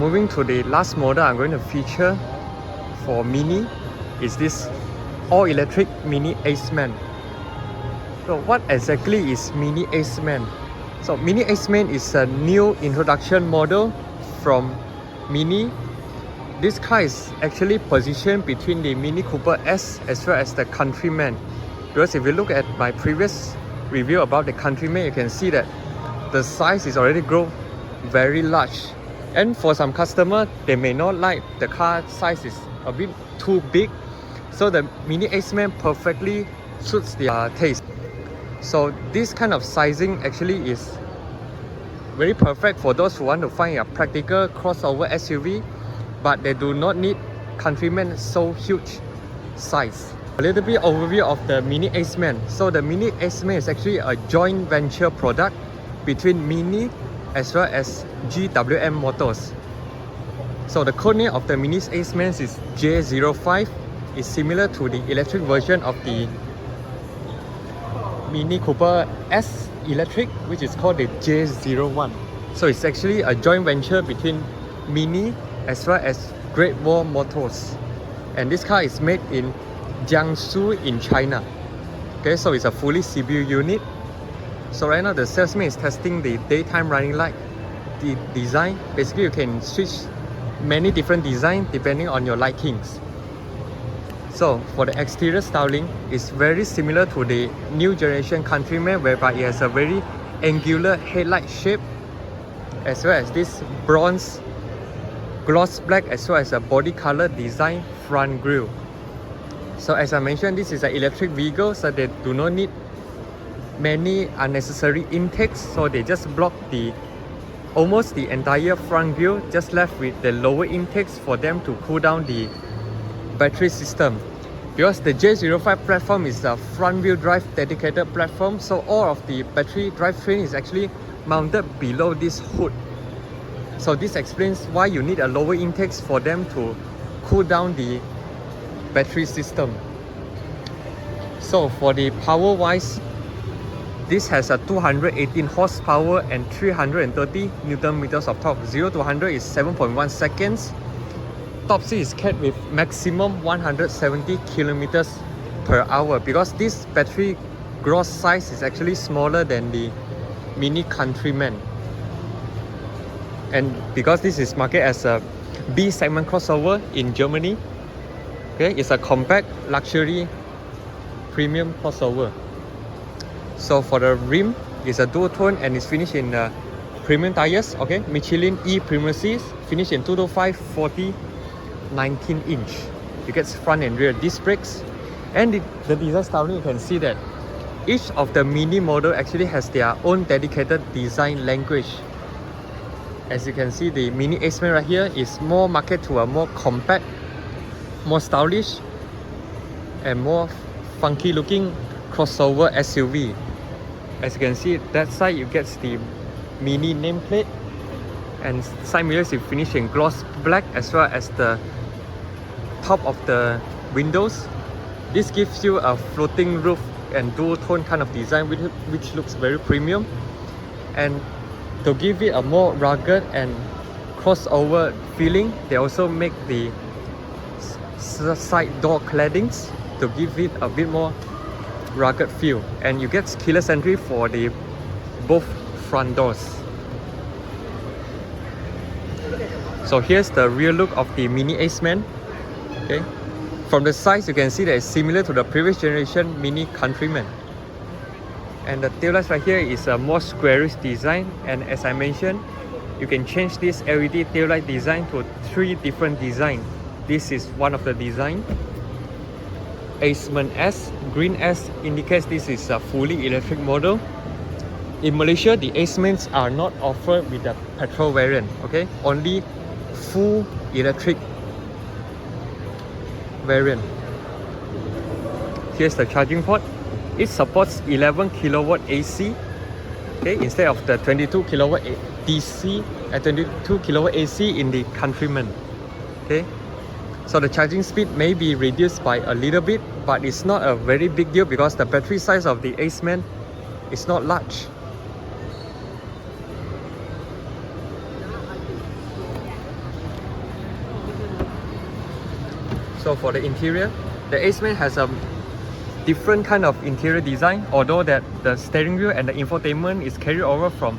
Moving to the last model I'm going to feature for Mini is this all-electric Mini Aceman. So what exactly is Mini Aceman? So Mini Aceman is a new introduction model from Mini. This car is actually positioned between the Mini Cooper S as well as the Countryman. Because if you look at my previous review about the Countryman, you can see that the size is already grown very large. And for some customer, they may not like the car size is a bit too big. So the Mini Aceman perfectly suits their taste. So this kind of sizing actually is very perfect for those who want to find a practical crossover SUV, but they do not need Countryman so huge size. A little bit overview of the Mini Aceman. So the Mini Aceman is actually a joint venture product between Mini as well as GWM Motors. So the code name of the Mini Aceman is J05. It's similar to the electric version of the Mini Cooper S Electric, which is called the J01. So it's actually a joint venture between Mini as well as Great Wall Motors. And this car is made in Jiangsu in China. Okay, so it's a fully CPU unit. So right now the salesman is testing the daytime running light design. Basically you can switch many different designs depending on your likings. So for the exterior styling, it's very similar to the new generation Countryman, whereby it has a very angular headlight shape as well as this bronze gloss black as well as a body color design front grille. So as I mentioned, this is an electric vehicle, so they do not need many unnecessary intakes, so they just block almost the entire front grille, just left with the lower intakes for them to cool down the battery system. Because the J05 platform is a front wheel drive dedicated platform, so all of the battery drivetrain is actually mounted below this hood. So this explains why you need a lower intakes for them to cool down the battery system. So for the power wise, this has a 218 horsepower and 330 Newton meters of torque. 0 to 100 is 7.1 seconds. Top speed is capped with maximum 170 kilometers per hour, because this battery gross size is actually smaller than the Mini Countryman. And because this is marketed as a B segment crossover in Germany, okay, it's a compact luxury premium crossover. So for the rim, it's a dual tone and it's finished in premium tires. Okay, Michelin E Premium Series, finished in 225 40 19 inch. You get front and rear disc brakes. And the design styling, you can see that each of the Mini model actually has their own dedicated design language. As you can see, the Mini Aceman right here is more marketed to a more compact, more stylish and more funky looking crossover SUV. As you can see, that side you get the Mini nameplate, and side mirrors is finished in gloss black as well as the top of the windows. This gives you a floating roof and dual tone kind of design, which looks very premium. And to give it a more rugged and crossover feeling, they also make the side door claddings to give it a bit more rugged feel. And you get keyless entry for the both front doors. So here's the rear look of the Mini Aceman. Okay, from the size you can see that it's similar to the previous generation Mini Countryman. And the taillights right here is a more squarish design, and as I mentioned, you can change this LED taillight design to 3 different designs. This is one of the design. Aceman S, green S indicates this is a fully electric model. In Malaysia, the Acemans are not offered with the petrol variant, okay? Only full electric variant. Here's the charging port. It supports 11 kilowatt AC, okay, instead of the 22 kilowatt DC and 22 kilowatt AC in the Countryman. Okay, so the charging speed may be reduced by a little bit, but it's not a very big deal because the battery size of the Aceman is not large. So for the interior, the Aceman has a different kind of interior design, although that the steering wheel and the infotainment is carried over from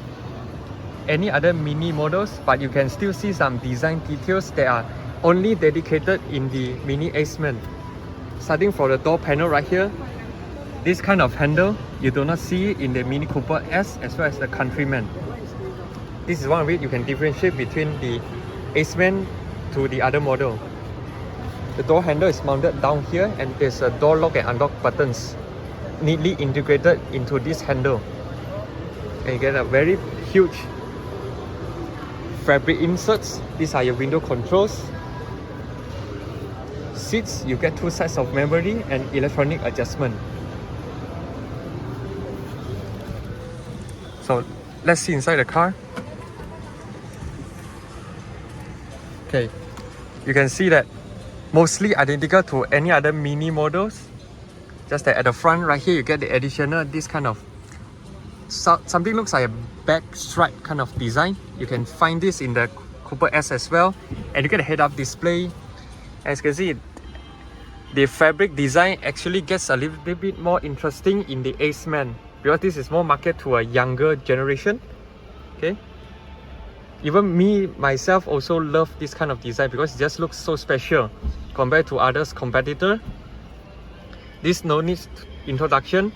any other Mini models, but you can still see some design details that are only dedicated in the Mini Aceman. Starting from the door panel right here, this kind of handle you do not see in the Mini Cooper S as well as the Countryman. This is one of it you can differentiate between the Aceman to the other model. The door handle is mounted down here, and there's a door lock and unlock buttons neatly integrated into this handle. And you get a very huge fabric inserts. These are your window controls. Seats, you get 2 sets of memory and electronic adjustment. So let's see inside the car. Okay, you can see that mostly identical to any other Mini models. Just that at the front right here you get the additional this kind of something looks like a back stripe kind of design. You can find this in the Cooper S as well. And you get a head-up display. As you can see, the fabric design actually gets a little bit more interesting in the Aceman, because this is more marketed to a younger generation. Okay, even me myself also love this kind of design because it just looks so special compared to others competitor. This no need introduction.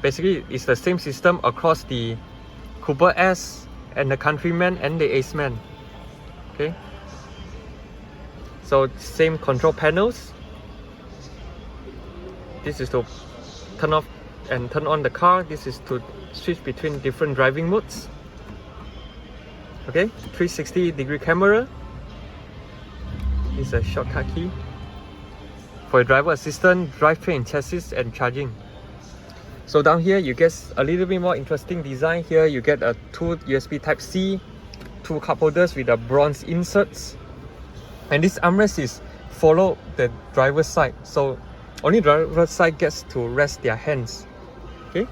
Basically it's the same system across the Cooper S and the Countryman and the Aceman. Okay, so same control panels. This is to turn off and turn on the car. This is to switch between different driving modes. Okay, 360-degree camera. This is a shortcut key for driver assistant, drivetrain, chassis and charging. So down here you get a little bit more interesting design. Here you get a 2 USB Type-C, 2 cup holders with a bronze inserts, and this armrest is follow the driver's side, so only driver's side gets to rest their hands. Okay,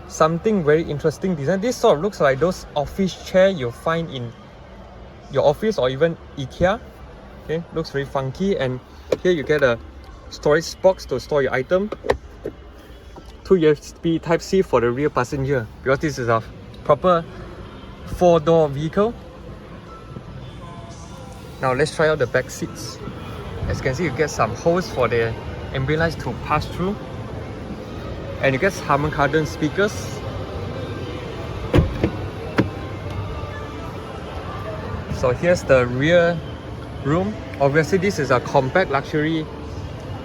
something very interesting design. This sort of looks like those office chair you find in your office or even IKEA. Okay, looks very funky. And here you get a storage box to store your item. 2 USB Type-C for the rear passenger, because this is a proper 4-door vehicle. Now let's try out the back seats. As you can see, you get some holes for the ambient lights to pass through, and you get Harman Kardon speakers. So here's the rear room. Obviously this is a compact luxury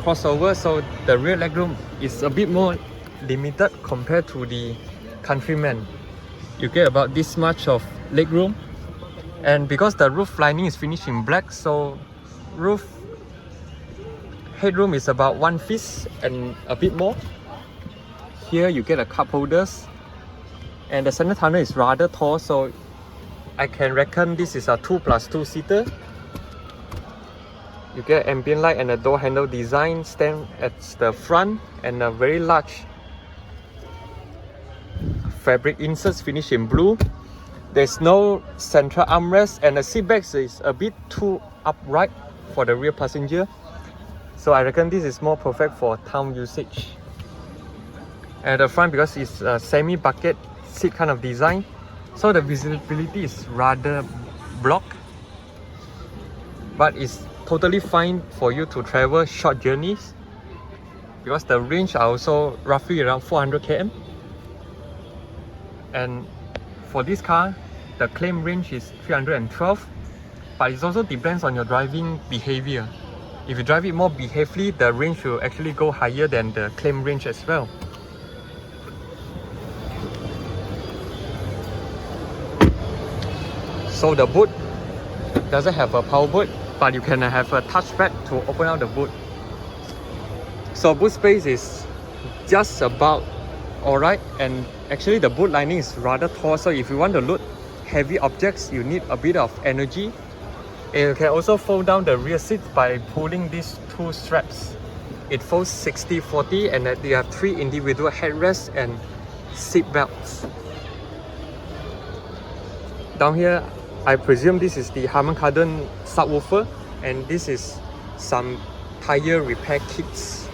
crossover, so the rear legroom is a bit more limited compared to the Countryman. You get about this much of legroom, and because the roof lining is finished in black, so roof headroom is about 1 fist and a bit more. Here you get a cup holders, and the center tunnel is rather tall, so I can reckon this is a 2+2 seater. You get ambient light and a door handle design stand at the front, and a very large fabric inserts finished in blue. There's no central armrest, and the seat back is a bit too upright for the rear passenger. So I reckon this is more perfect for town usage. At the front, because it's a semi-bucket seat kind of design, so the visibility is rather blocked, but it's totally fine for you to travel short journeys, because the range are also roughly around 400 km. And for this car, the claim range is 312, but it also depends on your driving behavior. If you drive it more behaviourly, the range will actually go higher than the claim range as well. So the boot doesn't have a power boot, but you can have a touchpad to open out the boot. So boot space is just about alright, and actually the boot lining is rather tall, so if you want to load heavy objects, you need a bit of energy. And you can also fold down the rear seat by pulling these 2 straps. It folds 60-40, and then you have 3 individual headrests and seat belts. Down here, I presume this is the Harman Kardon subwoofer, and this is some tire repair kits.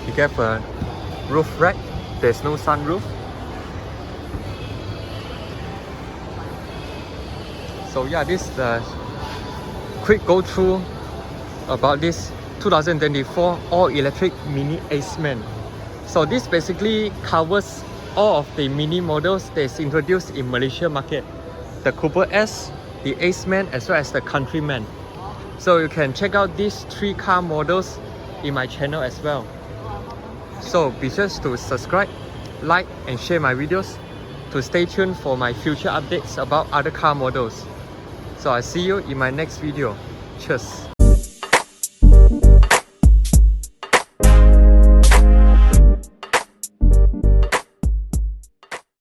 You get a roof rack, there's no sunroof. So yeah, this is the quick go through about this 2024 all-electric Mini Aceman. So this basically covers all of the Mini models that's introduced in Malaysia market. The Cooper S, the Aceman, as well as the Countryman. So you can check out these 3 car models in my channel as well. So be sure to subscribe, like and share my videos to stay tuned for my future updates about other car models. So I'll see you in my next video. Cheers!